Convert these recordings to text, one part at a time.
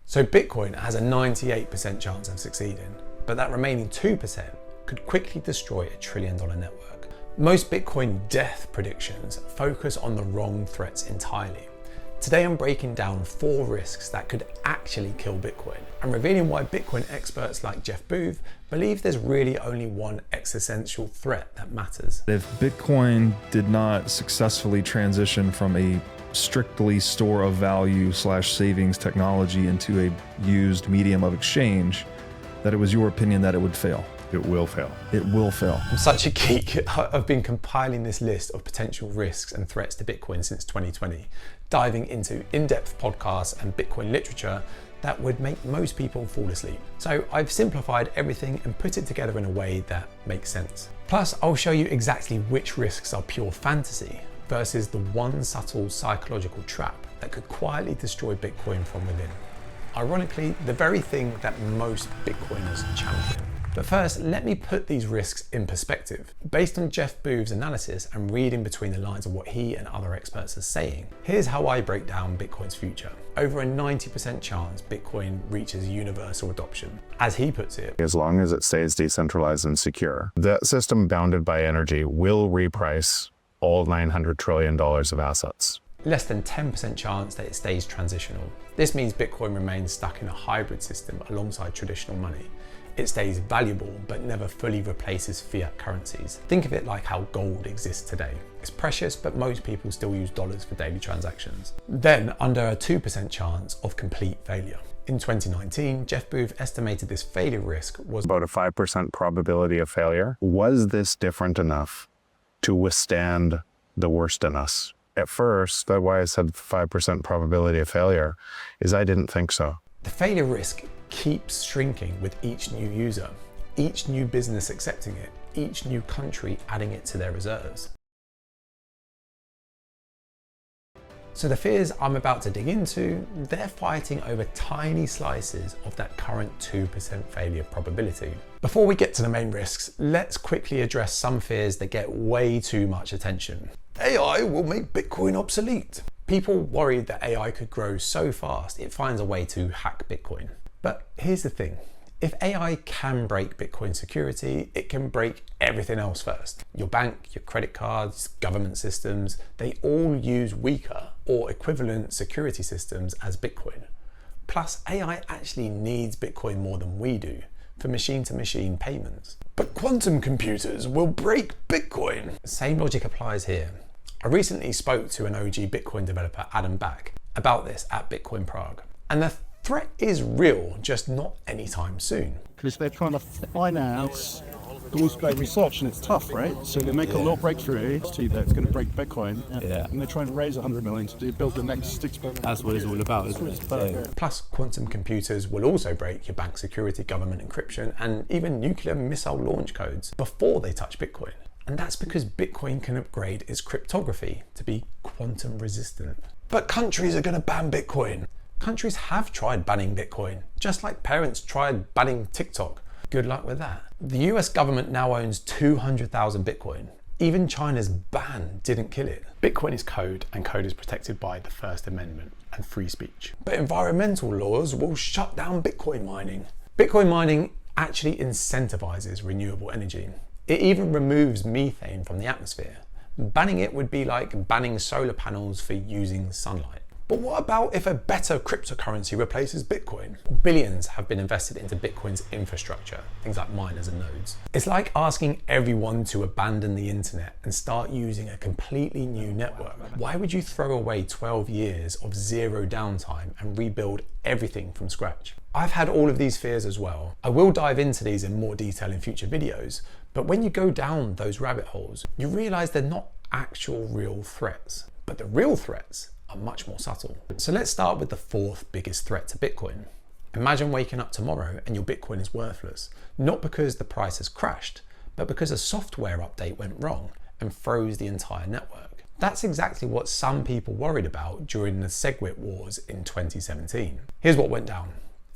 So Bitcoin has a 98% chance of succeeding, but that remaining 2% could quickly destroy a $1 trillion network. Most Bitcoin death predictions focus on the wrong threats entirely. Today I'm breaking down 4 risks that could actually kill Bitcoin and revealing why Bitcoin experts like Jeff Booth believe there's really only one existential threat that matters. If Bitcoin did not successfully transition from a strictly store of value / savings technology into a used medium of exchange, that it was your opinion that it would fail. It will fail. It will fail. I'm such a geek. I've been compiling this list of potential risks and threats to Bitcoin since 2020, diving into in-depth podcasts and Bitcoin literature that would make most people fall asleep. So I've simplified everything and put it together in a way that makes sense. Plus, I'll show you exactly which risks are pure fantasy versus the one subtle psychological trap that could quietly destroy Bitcoin from within. Ironically, the very thing that most Bitcoiners champion. But first, let me put these risks in perspective. Based on Jeff Booth's analysis and reading between the lines of what he and other experts are saying, here's how I break down Bitcoin's future. Over a 90% chance Bitcoin reaches universal adoption. As he puts it, as long as it stays decentralized and secure, that system bounded by energy will reprice all $900 trillion of assets. Less than 10% chance that it stays transitional. This means Bitcoin remains stuck in a hybrid system alongside traditional money. It stays valuable but never fully replaces fiat currencies. Think of it like how gold exists today. It's precious, but most people still use dollars for daily transactions. Then under a 2% chance of complete failure. In 2019, Jeff Booth estimated this failure risk was about a 5% probability of failure. Was this different enough to withstand the worst in us? At first, that's why I said 5% probability of failure, is I didn't think so. The failure risk keeps shrinking with each new user, each new business accepting it, each new country adding it to their reserves. So the fears I'm about to dig into, they're fighting over tiny slices of that current 2% failure probability. Before we get to the main risks, let's quickly address some fears that get way too much attention. AI will make Bitcoin obsolete. People worried that AI could grow so fast it finds a way to hack Bitcoin. But here's the thing. If AI can break Bitcoin security, it can break everything else first. Your bank, your credit cards, government systems, they all use weaker or equivalent security systems as Bitcoin. Plus, AI actually needs Bitcoin more than we do for machine-to-machine payments. But quantum computers will break Bitcoin. Same logic applies here. I recently spoke to an OG Bitcoin developer, Adam Back, about this at Bitcoin Prague. And the threat is real, just not anytime soon. Because they're trying to finance all-scale research, and it's tough, right? So they make a little breakthrough that's going to break Bitcoin, and they're trying to raise 100 million to build the next 6 billion. That's what it's all about, isn't it? Plus, quantum computers will also break your bank security, government encryption, and even nuclear missile launch codes before they touch Bitcoin. And that's because Bitcoin can upgrade its cryptography to be quantum resistant. But countries are going to ban Bitcoin. Countries have tried banning Bitcoin, just like parents tried banning TikTok. Good luck with that. The US government now owns 200,000 Bitcoin. Even China's ban didn't kill it. Bitcoin is code, and code is protected by the First Amendment and free speech. But environmental laws will shut down Bitcoin mining. Bitcoin mining actually incentivizes renewable energy. It even removes methane from the atmosphere. Banning it would be like banning solar panels for using sunlight. But what about if a better cryptocurrency replaces Bitcoin? Billions have been invested into Bitcoin's infrastructure, things like miners and nodes. It's like asking everyone to abandon the internet and start using a completely new network. Why would you throw away 12 years of zero downtime and rebuild everything from scratch? I've had all of these fears as well. I will dive into these in more detail in future videos, but when you go down those rabbit holes, you realize they're not actual real threats. But the real threats are much more subtle. So let's start with the 4th biggest threat to Bitcoin. Imagine waking up tomorrow and your Bitcoin is worthless, not because the price has crashed, but because a software update went wrong and froze the entire network. That's exactly what some people worried about during the SegWit wars in 2017. Here's what went down.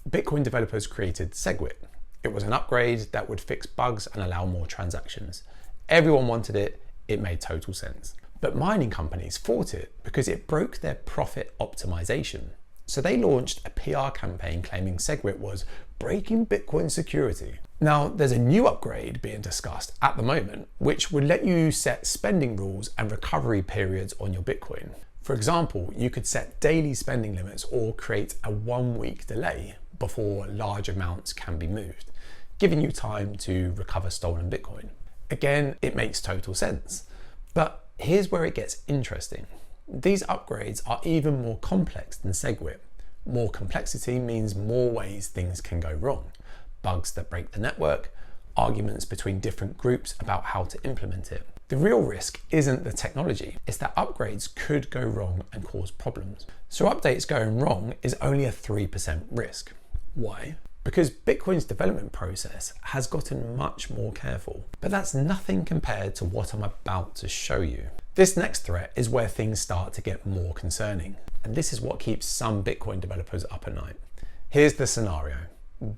Bitcoin developers created SegWit. It was an upgrade that would fix bugs and allow more transactions. Everyone wanted it, it made total sense. But mining companies fought it because it broke their profit optimization. So they launched a PR campaign claiming SegWit was breaking Bitcoin security. Now, there's a new upgrade being discussed at the moment, which would let you set spending rules and recovery periods on your Bitcoin. For example, you could set daily spending limits or create a 1-week delay before large amounts can be moved, giving you time to recover stolen Bitcoin. Again, it makes total sense. But here's where it gets interesting. These upgrades are even more complex than SegWit. More complexity means more ways things can go wrong. Bugs that break the network, arguments between different groups about how to implement it. The real risk isn't the technology, it's that upgrades could go wrong and cause problems. So updates going wrong is only a 3% risk. Why? Because Bitcoin's development process has gotten much more careful. But that's nothing compared to what I'm about to show you. This next threat is where things start to get more concerning. And this is what keeps some Bitcoin developers up at night. Here's the scenario.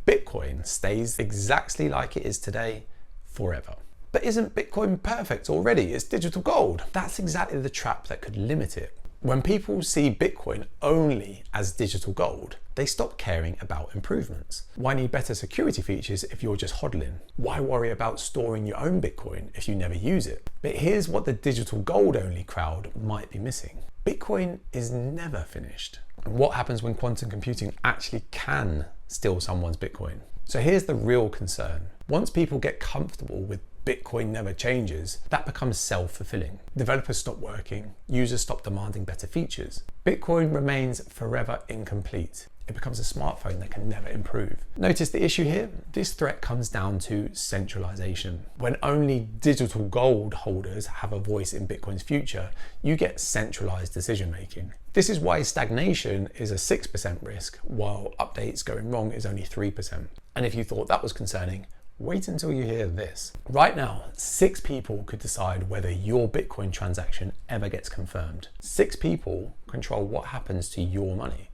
Bitcoin stays exactly like it is today forever. But isn't Bitcoin perfect already? It's digital gold. That's exactly the trap that could limit it. When people see Bitcoin only as digital gold, they stop caring about improvements. Why need better security features if you're just hodling? Why worry about storing your own Bitcoin if you never use it? But here's what the digital gold only crowd might be missing. Bitcoin is never finished. And what happens when quantum computing actually can steal someone's Bitcoin? So here's the real concern. Once people get comfortable with Bitcoin never changes, that becomes self-fulfilling. Developers stop working, users stop demanding better features. Bitcoin remains forever incomplete. It becomes a smartphone that can never improve. Notice the issue here? This threat comes down to centralization. When only digital gold holders have a voice in Bitcoin's future, you get centralized decision making. This is why stagnation is a 6% risk, while updates going wrong is only 3%. And if you thought that was concerning, wait until you hear this. Right now, 6 people could decide whether your Bitcoin transaction ever gets confirmed. 6 people control what happens to your money.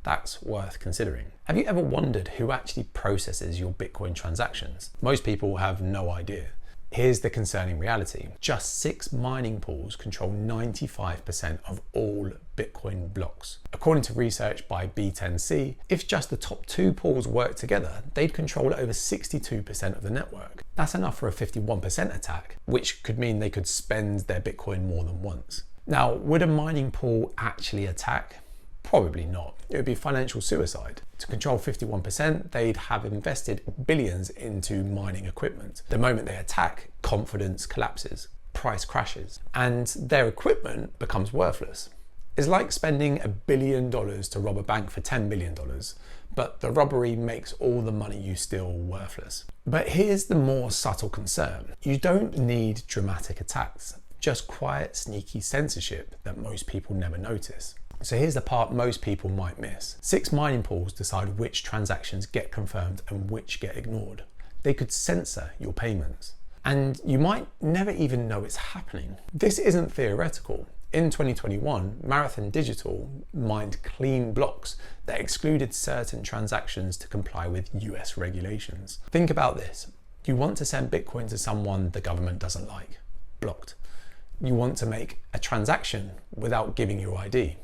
That's worth considering. Have you ever wondered who actually processes your Bitcoin transactions? Most people have no idea. Here's the concerning reality. Just 6 mining pools control 95% of all Bitcoin blocks. According to research by B10C, if just the top 2 pools work together, they'd control over 62% of the network. That's enough for a 51% attack, which could mean they could spend their Bitcoin more than once. Now, would a mining pool actually attack? Probably not. It would be financial suicide. To control 51%, they'd have invested billions into mining equipment. The moment they attack, confidence collapses, price crashes, and their equipment becomes worthless. It's like spending $1 billion to rob a bank for $10 billion, but the robbery makes all the money you steal worthless. But here's the more subtle concern. You don't need dramatic attacks, just quiet, sneaky censorship that most people never notice. So here's the part most people might miss. 6 mining pools decide which transactions get confirmed and which get ignored. They could censor your payments. And you might never even know it's happening. This isn't theoretical. In 2021, Marathon Digital mined clean blocks that excluded certain transactions to comply with US regulations. Think about this. You want to send Bitcoin to someone the government doesn't like. Blocked. You want to make a transaction without giving your ID.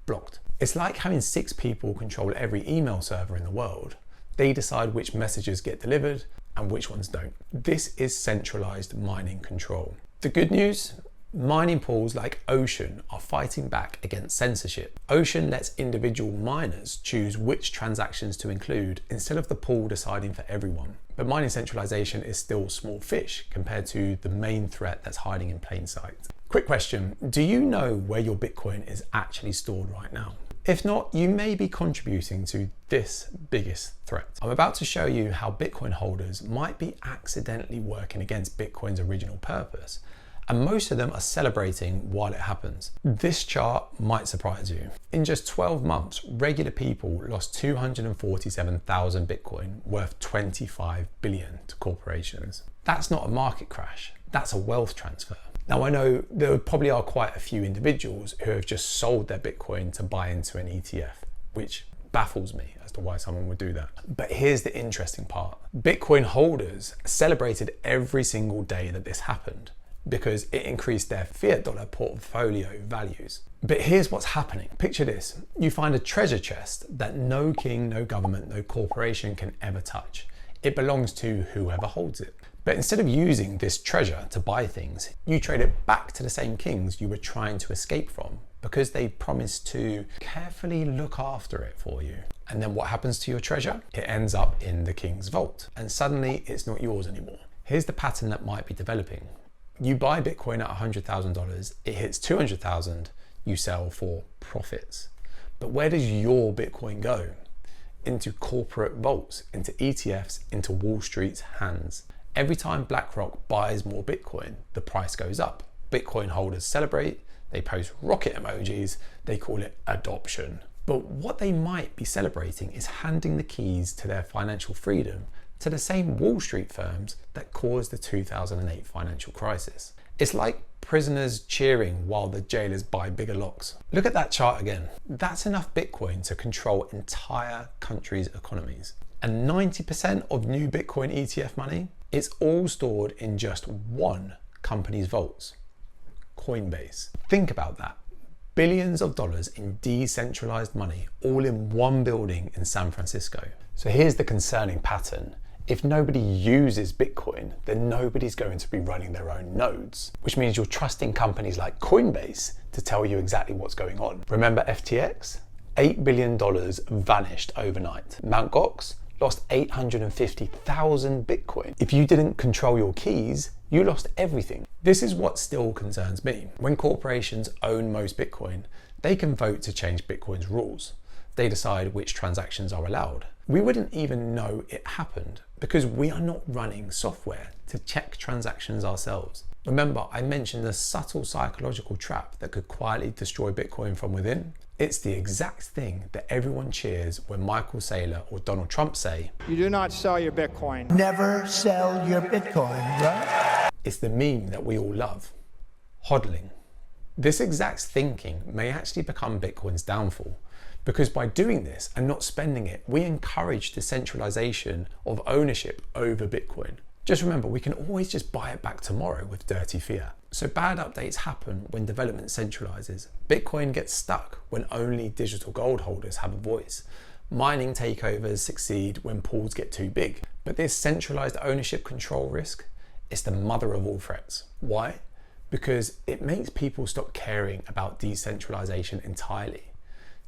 Blocked. It's like having 6 people control every email server in the world. They decide which messages get delivered and which ones don't. This is centralized mining control. The good news? Mining pools like Ocean are fighting back against censorship. Ocean lets individual miners choose which transactions to include instead of the pool deciding for everyone. But mining centralization is still small fish compared to the main threat that's hiding in plain sight. Quick question, do you know where your Bitcoin is actually stored right now? If not, you may be contributing to this biggest threat. I'm about to show you how Bitcoin holders might be accidentally working against Bitcoin's original purpose, and most of them are celebrating while it happens. This chart might surprise you. In just 12 months, regular people lost 247,000 Bitcoin, worth 25 billion to corporations. That's not a market crash, that's a wealth transfer. Now I know there probably are quite a few individuals who have just sold their Bitcoin to buy into an ETF, which baffles me as to why someone would do that. But here's the interesting part. Bitcoin holders celebrated every single day that this happened. because it increased their fiat dollar portfolio values. But here's what's happening. Picture this. You find a treasure chest that no king, no government, no corporation can ever touch. It belongs to whoever holds it. But instead of using this treasure to buy things, you trade it back to the same kings you were trying to escape from because they promised to carefully look after it for you. And then what happens to your treasure? It ends up in the king's vault, and suddenly it's not yours anymore. Here's the pattern that might be developing. You buy Bitcoin at $100,000, it hits 200,000, you sell for profits. But where does your Bitcoin go? Into corporate vaults, into ETFs, into Wall Street's hands. Every time BlackRock buys more Bitcoin, the price goes up. Bitcoin holders celebrate, they post rocket emojis, they call it adoption. But what they might be celebrating is handing the keys to their financial freedom to the same Wall Street firms that caused the 2008 financial crisis. It's like prisoners cheering while the jailers buy bigger locks. Look at that chart again. That's enough Bitcoin to control entire countries' economies. And 90% of new Bitcoin ETF money, it's all stored in just one company's vaults, Coinbase. Think about that. Billions of dollars in decentralized money, all in one building in San Francisco. So here's the concerning pattern. If nobody uses Bitcoin, then nobody's going to be running their own nodes, which means you're trusting companies like Coinbase to tell you exactly what's going on. Remember FTX? $8 billion vanished overnight. Mt. Gox lost 850,000 Bitcoin. If you didn't control your keys, you lost everything. This is what still concerns me. When corporations own most Bitcoin, they can vote to change Bitcoin's rules. They decide which transactions are allowed. We wouldn't even know it happened because we are not running software to check transactions ourselves. Remember, I mentioned the subtle psychological trap that could quietly destroy Bitcoin from within. It's the exact thing that everyone cheers when Michael Saylor or Donald Trump say, "You do not sell your Bitcoin." Never sell your Bitcoin, right? It's the meme that we all love, hodling. This exact thinking may actually become Bitcoin's downfall, because by doing this and not spending it, we encourage the centralization of ownership over Bitcoin. Just remember, we can always just buy it back tomorrow with dirty fiat. So bad updates happen when development centralizes. Bitcoin gets stuck when only digital gold holders have a voice. Mining takeovers succeed when pools get too big. But this centralized ownership control risk is the mother of all threats. Why? Because it makes people stop caring about decentralization entirely.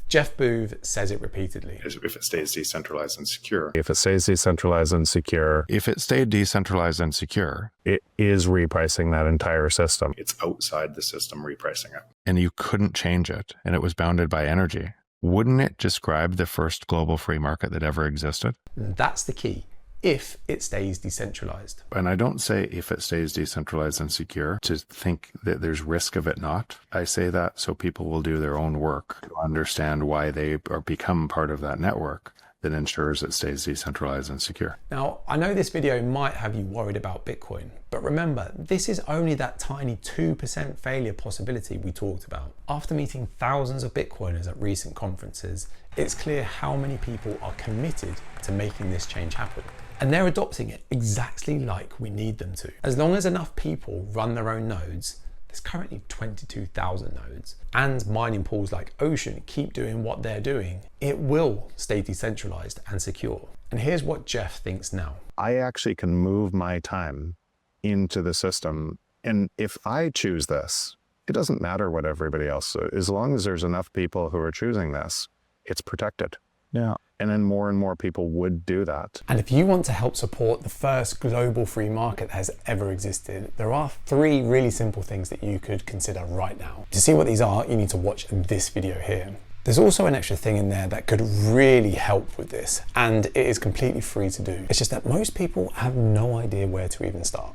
Jeff Booth says it repeatedly. If it stays decentralized and secure. If it stays decentralized and secure, If it stayed decentralized and secure, it is repricing that entire system. it's outside the system repricing it. And you couldn't change it, and it was bounded by energy. Wouldn't it describe the first global free market that ever existed? That's the key. If it stays decentralized. And I don't say if it stays decentralized and secure to think that there's risk of it not. I say that so people will do their own work to understand why they are become part of that network that ensures it stays decentralized and secure. Now, I know this video might have you worried about Bitcoin, but remember, this is only that tiny 2% failure possibility we talked about. After meeting thousands of Bitcoiners at recent conferences, it's clear how many people are committed to making this change happen. And they're adopting it exactly like we need them to. As long as enough people run their own nodes, there's currently 22,000 nodes, and mining pools like Ocean keep doing what they're doing, it will stay decentralized and secure. And here's what Jeff thinks now. I actually can move my time into the system. And if I choose this, it doesn't matter what everybody else, as long as there's enough people who are choosing this, it's protected. Yeah. And then more and more people would do that. And if you want to help support the first global free market that has ever existed, there are 3 really simple things that you could consider right now. To see what these are, you need to watch this video here. There's also an extra thing in there that could really help with this, and it is completely free to do. It's just that most people have no idea where to even start.